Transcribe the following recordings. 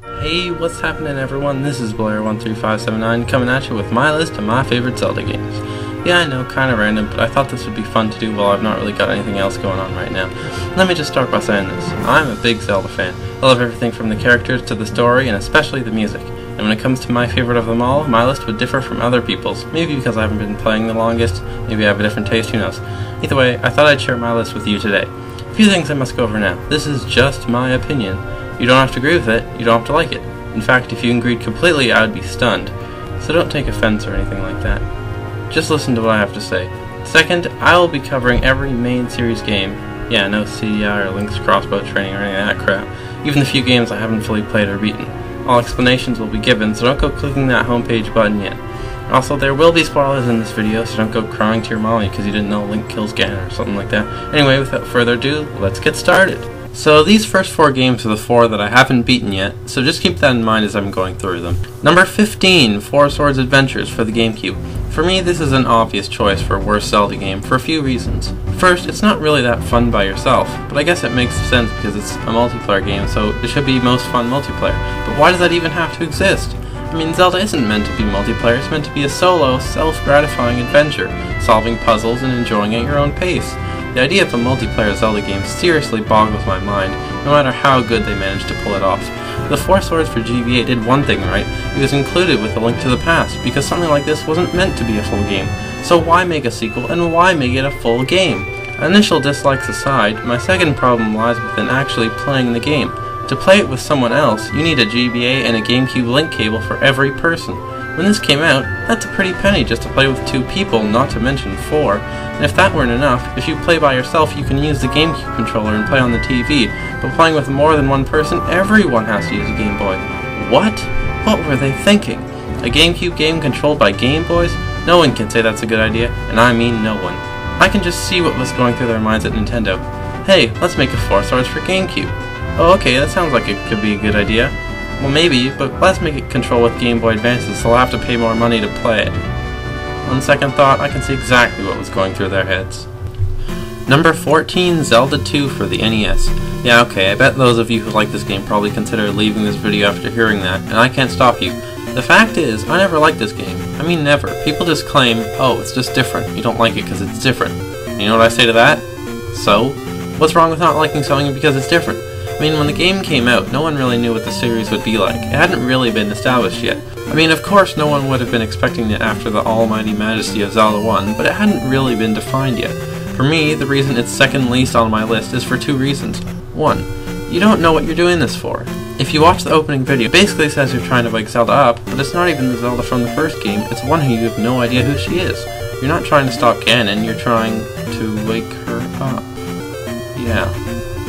Hey, what's happening everyone? This is Blair13579 coming at you with my list of my favorite Zelda games. Yeah, I know, kinda random, but I thought this would be fun to do while I've not really got anything else going on right now. Let me just start by saying this. I'm a big Zelda fan. I love everything from the characters to the story, and especially the music. And when it comes to my favorite of them all, my list would differ from other people's. Maybe because I haven't been playing the longest, maybe I have a different taste, who knows. Either way, I thought I'd share my list with you today. A few things I must go over now. This is just my opinion. You don't have to agree with it, you don't have to like it. In fact, if you agreed completely, I would be stunned. So don't take offense or anything like that. Just listen to what I have to say. Second, I will be covering every main series game. Yeah, no CDI or Link's Crossbow Training or any of that crap. Even the few games I haven't fully played or beaten. All explanations will be given, so don't go clicking that homepage button yet. Also, there will be spoilers in this video, so don't go crying to your mommy because you didn't know Link kills Ganon or something like that. Anyway, without further ado, let's get started. So these first 4 games are the 4 that I haven't beaten yet, so just keep that in mind as I'm going through them. Number 15, Four Swords Adventures for the GameCube. For me, this is an obvious choice for a worst Zelda game for a few reasons. First, it's not really that fun by yourself, but I guess it makes sense because it's a multiplayer game, so it should be most fun multiplayer. But why does that even have to exist? I mean, Zelda isn't meant to be multiplayer, it's meant to be a solo, self-gratifying adventure, solving puzzles and enjoying at your own pace. The idea of a multiplayer Zelda game seriously boggles my mind, no matter how good they manage to pull it off. The Four Swords for GBA did one thing right, it was included with A Link to the Past, because something like this wasn't meant to be a full game. So why make a sequel, and why make it a full game? Initial dislikes aside, my second problem lies within actually playing the game. To play it with someone else, you need a GBA and a GameCube link cable for every person. When this came out, that's a pretty penny just to play with 2 people, not to mention 4. And if that weren't enough, if you play by yourself you can use the GameCube controller and play on the TV, but playing with more than one person, everyone has to use a Game Boy. What? What were they thinking? A GameCube game controlled by Game Boys? No one can say that's a good idea, and I mean no one. I can just see what was going through their minds at Nintendo. Hey, let's make a Four Swords for GameCube. Oh, okay, that sounds like it could be a good idea. Well, maybe, but let's make it control with Game Boy Advances, so I'll have to pay more money to play it. On second thought, I can see exactly what was going through their heads. Number 14, Zelda 2 for the NES. Yeah, okay, I bet those of you who like this game probably consider leaving this video after hearing that, and I can't stop you. The fact is, I never liked this game. I mean never. People just claim, oh, it's just different. You don't like it because it's different. And you know what I say to that? So? What's wrong with not liking something because it's different? I mean, when the game came out, no one really knew what the series would be like. It hadn't really been established yet. I mean, of course, no one would have been expecting it after the almighty majesty of Zelda 1, but it hadn't really been defined yet. For me, the reason it's second least on my list is for 2 reasons. 1. You don't know what you're doing this for. If you watch the opening video, it basically says you're trying to wake Zelda up, but it's not even the Zelda from the first game, it's one who you have no idea who she is. You're not trying to stop Ganon, you're trying to wake her up. Yeah.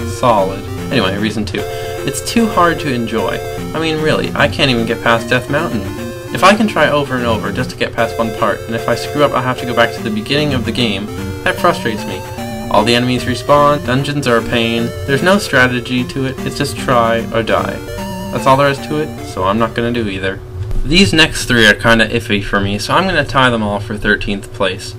Solid. Anyway, reason 2. It's too hard to enjoy. I mean, really, I can't even get past Death Mountain. If I can try over and over just to get past one part, and if I screw up I'll have to go back to the beginning of the game, that frustrates me. All the enemies respawn, dungeons are a pain, there's no strategy to it, it's just try or die. That's all there is to it, so I'm not gonna do either. These next 3 are kinda iffy for me, so I'm gonna tie them all for 13th place.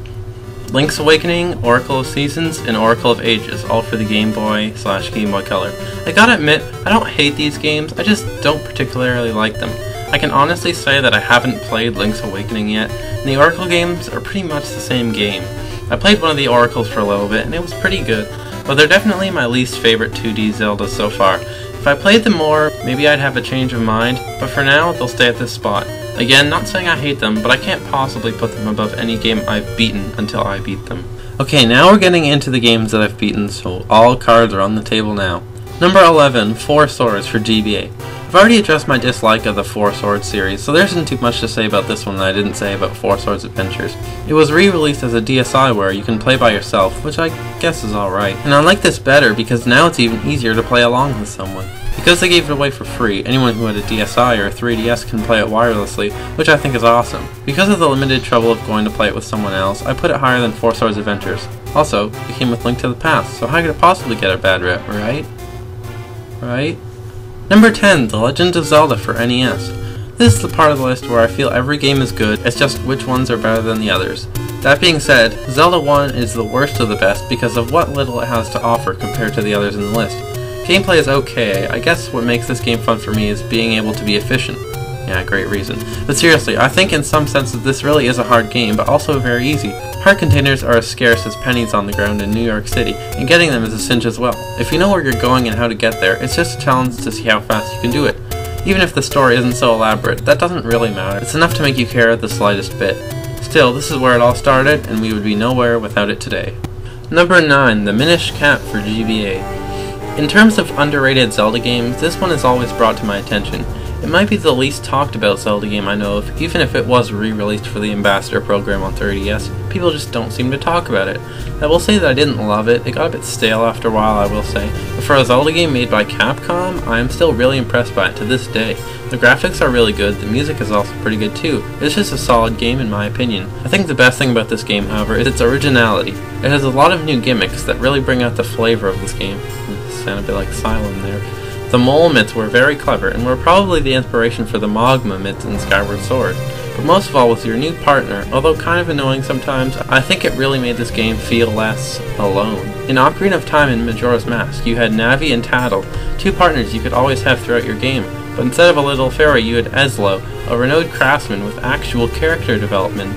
Link's Awakening, Oracle of Seasons, and Oracle of Ages, all for the Game Boy/Game Boy Color. I gotta admit, I don't hate these games, I just don't particularly like them. I can honestly say that I haven't played Link's Awakening yet, and the Oracle games are pretty much the same game. I played one of the Oracles for a little bit, and it was pretty good, but they're definitely my least favorite 2D Zeldas so far. If I played them more, maybe I'd have a change of mind, but for now, they'll stay at this spot. Again, not saying I hate them, but I can't possibly put them above any game I've beaten until I beat them. Okay, now we're getting into the games that I've beaten, so all cards are on the table now. Number 11, Four Swords for GBA. I've already addressed my dislike of the Four Swords series, so there isn't too much to say about this one that I didn't say about Four Swords Adventures. It was re-released as a DSi where you can play by yourself, which I guess is alright. And I like this better because now it's even easier to play along with someone. Because they gave it away for free, anyone who had a DSi or a 3DS can play it wirelessly, which I think is awesome. Because of the limited trouble of going to play it with someone else, I put it higher than Four Swords Adventures. Also, it came with Link to the Past, so how could it possibly get a bad rep, right? Right? Number 10, The Legend of Zelda for NES. This is the part of the list where I feel every game is good, it's just which ones are better than the others. That being said, Zelda 1 is the worst of the best because of what little it has to offer compared to the others in the list. Gameplay is okay. I guess what makes this game fun for me is being able to be efficient. Yeah, great reason. But seriously, I think in some senses this really is a hard game, but also very easy. Heart containers are as scarce as pennies on the ground in New York City, and getting them is a cinch as well. If you know where you're going and how to get there, it's just a challenge to see how fast you can do it. Even if the story isn't so elaborate, that doesn't really matter. It's enough to make you care the slightest bit. Still, this is where it all started, and we would be nowhere without it today. Number 9, the Minish Cap for GBA. In terms of underrated Zelda games, this one is always brought to my attention. It might be the least talked about Zelda game I know of, even if it was re-released for the Ambassador program on 3DS. People just don't seem to talk about it. I will say that I didn't love it. It got a bit stale after a while, I will say. But for a Zelda game made by Capcom, I am still really impressed by it to this day. The graphics are really good, the music is also pretty good too. It's just a solid game in my opinion. I think the best thing about this game, however, is its originality. It has a lot of new gimmicks that really bring out the flavor of this game. Sound a bit like Silent there. The mole mitts were very clever, and were probably the inspiration for the Mogma mitts in Skyward Sword. But most of all with your new partner, although kind of annoying sometimes, I think it really made this game feel less alone. In Ocarina of Time and Majora's Mask, you had Navi and Tattle, two partners you could always have throughout your game, but instead of a little fairy you had Eslo, a renowned craftsman with actual character development.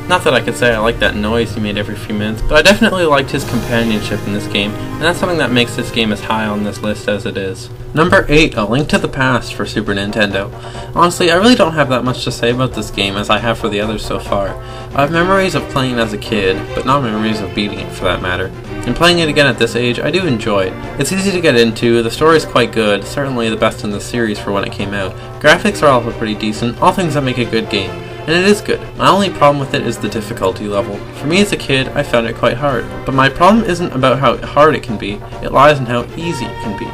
Not that I could say I like that noise he made every few minutes, but I definitely liked his companionship in this game, and that's something that makes this game as high on this list as it is. Number 8, A Link to the Past for Super Nintendo. Honestly, I really don't have that much to say about this game as I have for the others so far. I have memories of playing it as a kid, but not memories of beating it for that matter. And playing it again at this age, I do enjoy it. It's easy to get into, the story is quite good, certainly the best in the series for when it came out. Graphics are also pretty decent, all things that make a good game. And it is good. My only problem with it is the difficulty level. For me as a kid, I found it quite hard. But my problem isn't about how hard it can be, it lies in how easy it can be.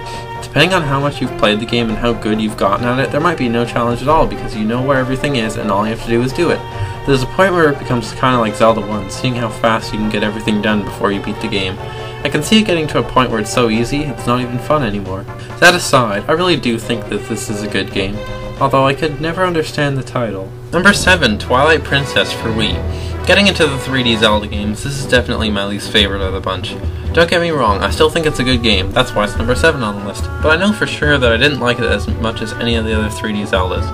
Depending on how much you've played the game and how good you've gotten at it, there might be no challenge at all because you know where everything is and all you have to do is do it. There's a point where it becomes kinda like Zelda 1, seeing how fast you can get everything done before you beat the game. I can see it getting to a point where it's so easy, it's not even fun anymore. That aside, I really do think that this is a good game, although I could never understand the title. Number 7, Twilight Princess for Wii. Getting into the 3D Zelda games, this is definitely my least favorite of the bunch. Don't get me wrong, I still think it's a good game, that's why it's number 7 on the list, but I know for sure that I didn't like it as much as any of the other 3D Zeldas.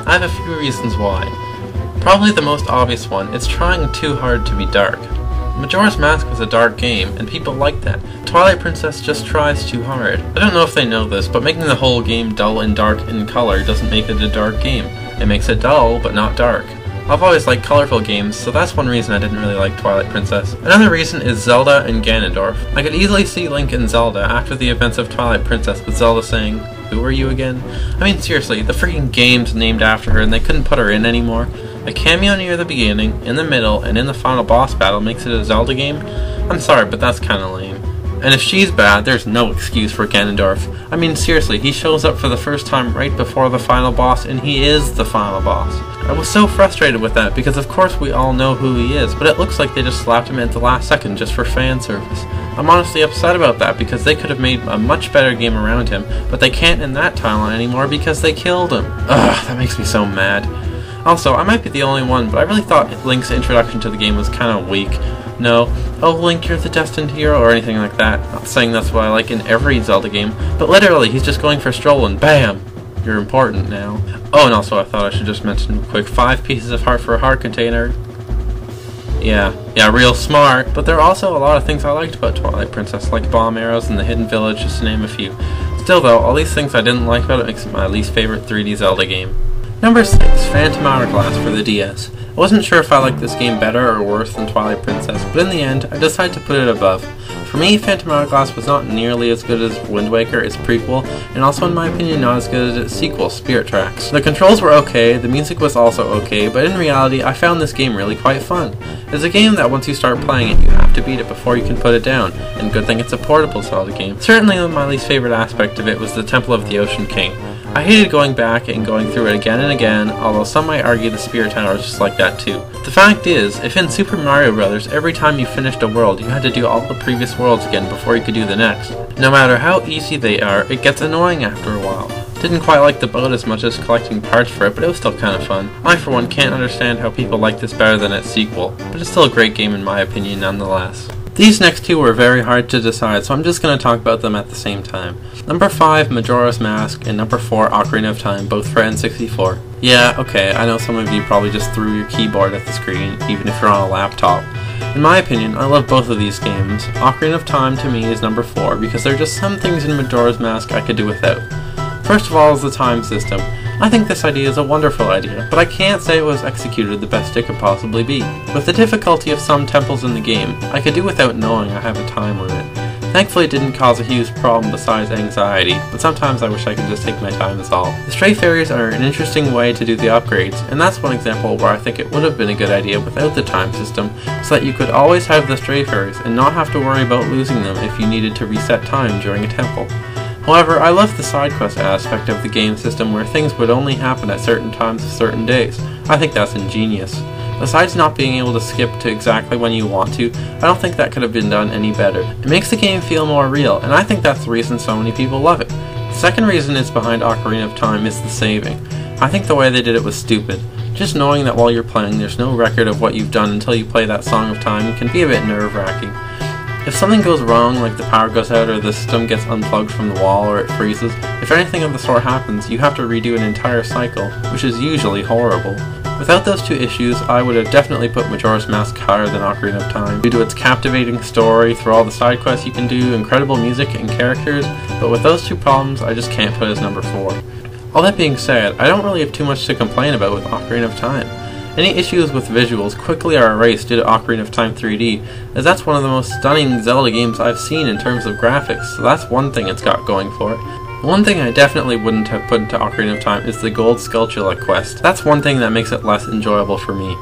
I have a few reasons why. Probably the most obvious one, it's trying too hard to be dark. Majora's Mask was a dark game, and people like that. Twilight Princess just tries too hard. I don't know if they know this, but making the whole game dull and dark in color doesn't make it a dark game. It makes it dull, but not dark. I've always liked colorful games, so that's one reason I didn't really like Twilight Princess. Another reason is Zelda and Ganondorf. I could easily see Link and Zelda after the events of Twilight Princess with Zelda saying, "Who are you again?" I mean seriously, the freaking game's named after her and they couldn't put her in anymore. A cameo near the beginning, in the middle, and in the final boss battle makes it a Zelda game? I'm sorry, but that's kinda lame. And if she's bad, there's no excuse for Ganondorf. I mean seriously, he shows up for the first time right before the final boss, and he is the final boss. I was so frustrated with that, because of course we all know who he is, but it looks like they just slapped him at the last second just for fan service. I'm honestly upset about that, because they could have made a much better game around him, but they can't in that timeline anymore because they killed him. Ugh, that makes me so mad. Also, I might be the only one, but I really thought Link's introduction to the game was kinda weak. No, oh Link, you're the destined hero, or anything like that. Not saying that's what I like in every Zelda game, but literally, he's just going for a stroll and BAM! You're important now. Oh, and also I thought I should just mention quick 5 pieces of heart for a heart container. Yeah, real smart. But there are also a lot of things I liked about Twilight Princess, like bomb arrows and the hidden village, just to name a few. Still though, all these things I didn't like about it makes it my least favorite 3D Zelda game. Number 6, Phantom Hourglass for the DS. I wasn't sure if I liked this game better or worse than Twilight Princess, but in the end, I decided to put it above. For me, Phantom Hourglass was not nearly as good as Wind Waker, its prequel, and also in my opinion not as good as its sequel, Spirit Tracks. The controls were okay, the music was also okay, but in reality, I found this game really quite fun. It's a game that once you start playing it, you have to beat it before you can put it down, and good thing it's a portable Zelda game. Certainly my least favorite aspect of it was the Temple of the Ocean King. I hated going back and going through it again and again, although some might argue the Spirit Tower is just like that too. The fact is, if in Super Mario Bros. Every time you finished a world you had to do all the previous worlds again before you could do the next, no matter how easy they are, it gets annoying after a while. Didn't quite like the boat as much as collecting parts for it, but it was still kind of fun. I for one can't understand how people like this better than its sequel, but it's still a great game in my opinion nonetheless. These next two were very hard to decide, so I'm just going to talk about them at the same time. Number 5, Majora's Mask, and number 4, Ocarina of Time, both for N64. Yeah, okay, I know some of you probably just threw your keyboard at the screen, even if you're on a laptop. In my opinion, I love both of these games. Ocarina of Time to me is number 4, because there are just some things in Majora's Mask I could do without. First of all is the time system. I think this idea is a wonderful idea, but I can't say it was executed the best it could possibly be. With the difficulty of some temples in the game, I could do without knowing I have a time limit. Thankfully it didn't cause a huge problem besides anxiety, but sometimes I wish I could just take my time is all. The stray fairies are an interesting way to do the upgrades, and that's one example where I think it would have been a good idea without the time system, so that you could always have the stray fairies and not have to worry about losing them if you needed to reset time during a temple. However, I love the side quest aspect of the game system where things would only happen at certain times of certain days. I think that's ingenious. Besides not being able to skip to exactly when you want to, I don't think that could have been done any better. It makes the game feel more real, and I think that's the reason so many people love it. The second reason it's behind Ocarina of Time is the saving. I think the way they did it was stupid. Just knowing that while you're playing there's no record of what you've done until you play that Song of Time can be a bit nerve-wracking. If something goes wrong, like the power goes out or the system gets unplugged from the wall or it freezes, if anything of the sort happens, you have to redo an entire cycle, which is usually horrible. Without those two issues, I would have definitely put Majora's Mask higher than Ocarina of Time, due to its captivating story, through all the side quests you can do, incredible music and characters, but with those two problems, I just can't put it as number 4. All that being said, I don't really have too much to complain about with Ocarina of Time. Any issues with visuals quickly are erased due to Ocarina of Time 3D, as that's one of the most stunning Zelda games I've seen in terms of graphics, so that's one thing it's got going for it. One thing I definitely wouldn't have put into Ocarina of Time is the Gold Skulltula quest. That's one thing that makes it less enjoyable for me.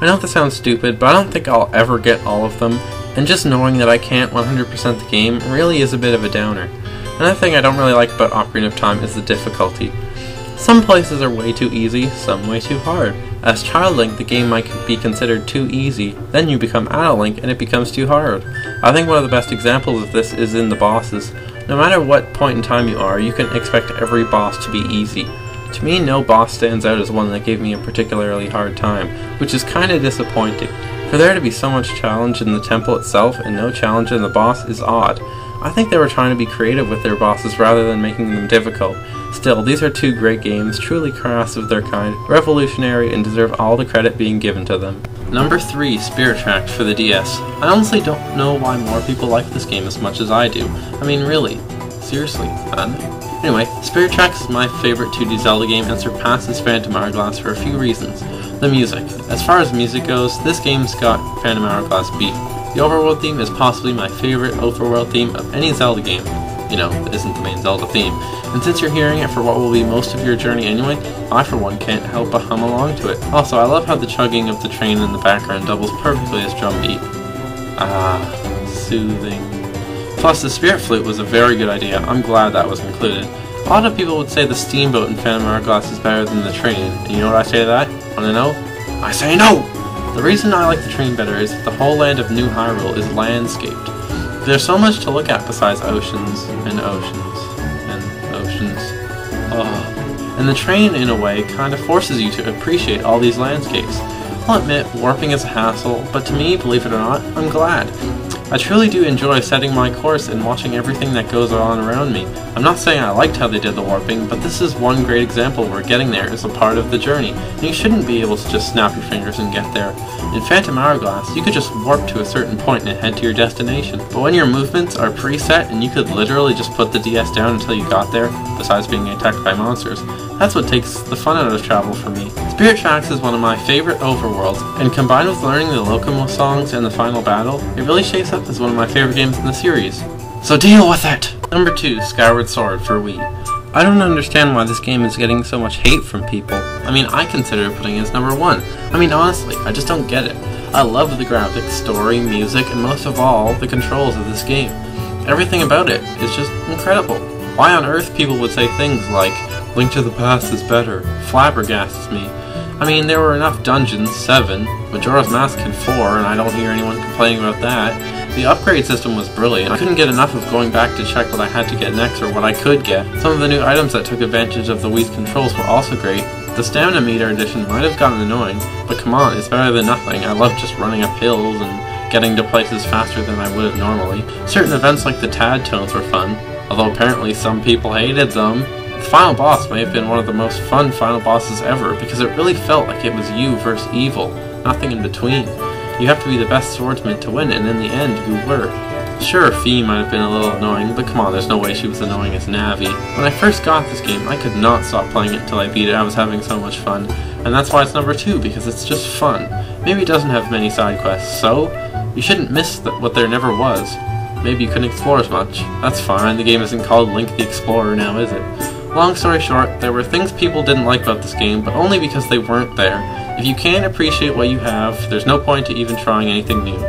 I know this sounds stupid, but I don't think I'll ever get all of them, and just knowing that I can't 100% the game really is a bit of a downer. Another thing I don't really like about Ocarina of Time is the difficulty. Some places are way too easy, some way too hard. As Child Link, the game might be considered too easy, then you become Adult Link and it becomes too hard. I think one of the best examples of this is in the bosses. No matter what point in time you are, you can expect every boss to be easy. To me, no boss stands out as one that gave me a particularly hard time, which is kinda disappointing. For there to be so much challenge in the temple itself and no challenge in the boss is odd. I think they were trying to be creative with their bosses rather than making them difficult. Still, these are two great games, truly crafts of their kind, revolutionary, and deserve all the credit being given to them. Number 3, Spirit Tracks for the DS. I honestly don't know why more people like this game as much as I do. I mean, really. Seriously, Anyway, Spirit Tracks is my favorite 2D Zelda game and surpasses Phantom Hourglass for a few reasons. The music. As far as music goes, this game's got Phantom Hourglass beat. The overworld theme is possibly my favorite overworld theme of any Zelda game. You know, that isn't the main Zelda theme. And since you're hearing it for what will be most of your journey anyway, I for one can't help but hum along to it. Also, I love how the chugging of the train in the background doubles perfectly as drum beat. Ah, soothing. Plus, the Spirit Flute was a very good idea. I'm glad that was included. A lot of people would say the steamboat in Phantom Hourglass is better than the train, and you know what I say to that? Wanna know? I say no! The reason I like the train better is that the whole land of New Hyrule is landscaped. There's so much to look at besides oceans, and oceans, and oceans. Oh. And the train, in a way, kind of forces you to appreciate all these landscapes. I'll admit, warping is a hassle, but to me, believe it or not, I'm glad. I truly do enjoy setting my course and watching everything that goes on around me. I'm not saying I liked how they did the warping, but this is one great example where getting there is a part of the journey, and you shouldn't be able to just snap your fingers and get there. In Phantom Hourglass, you could just warp to a certain point and head to your destination, but when your movements are preset and you could literally just put the DS down until you got there, besides being attacked by monsters, that's what takes the fun out of travel for me. Spirit Tracks is one of my favorite overworlds, and combined with learning the Locomo songs and the final battle, it really shapes up as one of my favorite games in the series. So deal with it! Number 2, Skyward Sword for Wii. I don't understand why this game is getting so much hate from people. I mean, I consider putting it as number 1. I mean, honestly, I just don't get it. I love the graphics, story, music, and most of all, the controls of this game. Everything about it is just incredible. Why on earth people would say things like, Link to the Past is better, flabbergasts me. I mean, there were enough dungeons, 7, Majora's Mask had 4, and I don't hear anyone complaining about that. The upgrade system was brilliant. I couldn't get enough of going back to check what I had to get next or what I could get. Some of the new items that took advantage of the Wii's controls were also great. The stamina meter edition might have gotten annoying, but come on, it's better than nothing. I love just running up hills and getting to places faster than I would have normally. Certain events like the Tad tones were fun, although apparently some people hated them. The final boss may have been one of the most fun final bosses ever, because it really felt like it was you versus evil, nothing in between. You have to be the best swordsman to win, and in the end, you were. Sure, Fee might have been a little annoying, but come on, there's no way she was annoying as Navi. When I first got this game, I could not stop playing it until I beat it. I was having so much fun, and that's why it's number 2, because it's just fun. Maybe it doesn't have many side quests, so you shouldn't miss what there never was. Maybe you couldn't explore as much. That's fine, the game isn't called Link the Explorer now, is it? Long story short, there were things people didn't like about this game, but only because they weren't there. If you can't appreciate what you have, there's no point to even trying anything new.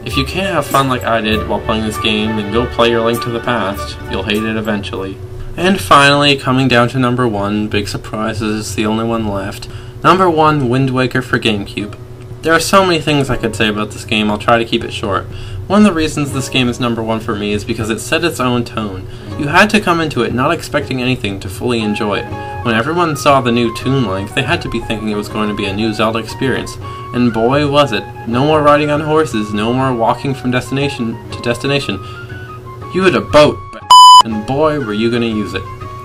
If you can't have fun like I did while playing this game, then go play your Link to the Past. You'll hate it eventually. And finally, coming down to number 1, big surprises, it's the only one left. Number 1, Wind Waker for GameCube. There are so many things I could say about this game, I'll try to keep it short. One of the reasons this game is number 1 for me is because it set its own tone. You had to come into it not expecting anything to fully enjoy it. When everyone saw the new Toon Link, they had to be thinking it was going to be a new Zelda experience. And boy was it. No more riding on horses, no more walking from destination to destination. You had a boat, and boy were you going to use it.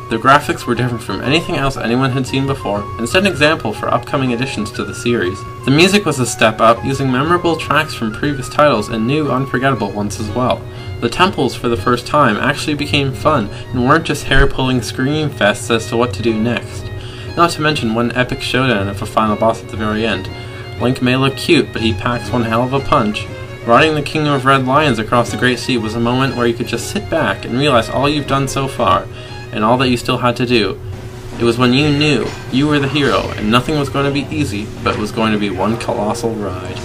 The graphics were different from anything else anyone had seen before, and set an example for upcoming additions to the series. The music was a step up, using memorable tracks from previous titles and new, unforgettable ones as well. The temples, for the first time, actually became fun, and weren't just hair-pulling scream fests as to what to do next. Not to mention one epic showdown of a final boss at the very end. Link may look cute, but he packs one hell of a punch. Riding the Kingdom of Red Lions across the Great Sea was a moment where you could just sit back and realize all you've done so far, and all that you still had to do. It was when you knew you were the hero, and nothing was going to be easy, but it was going to be one colossal ride.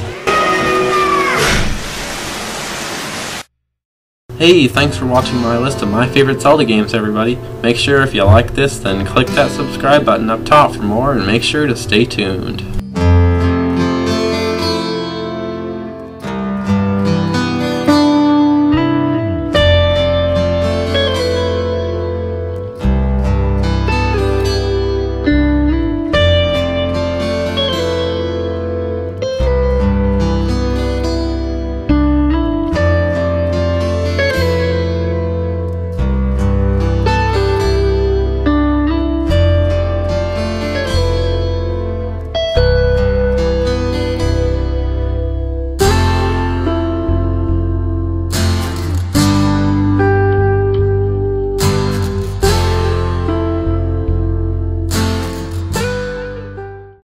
Hey, thanks for watching my list of my favorite Zelda games, everybody. Make sure if you like this, then click that subscribe button up top for more, and make sure to stay tuned.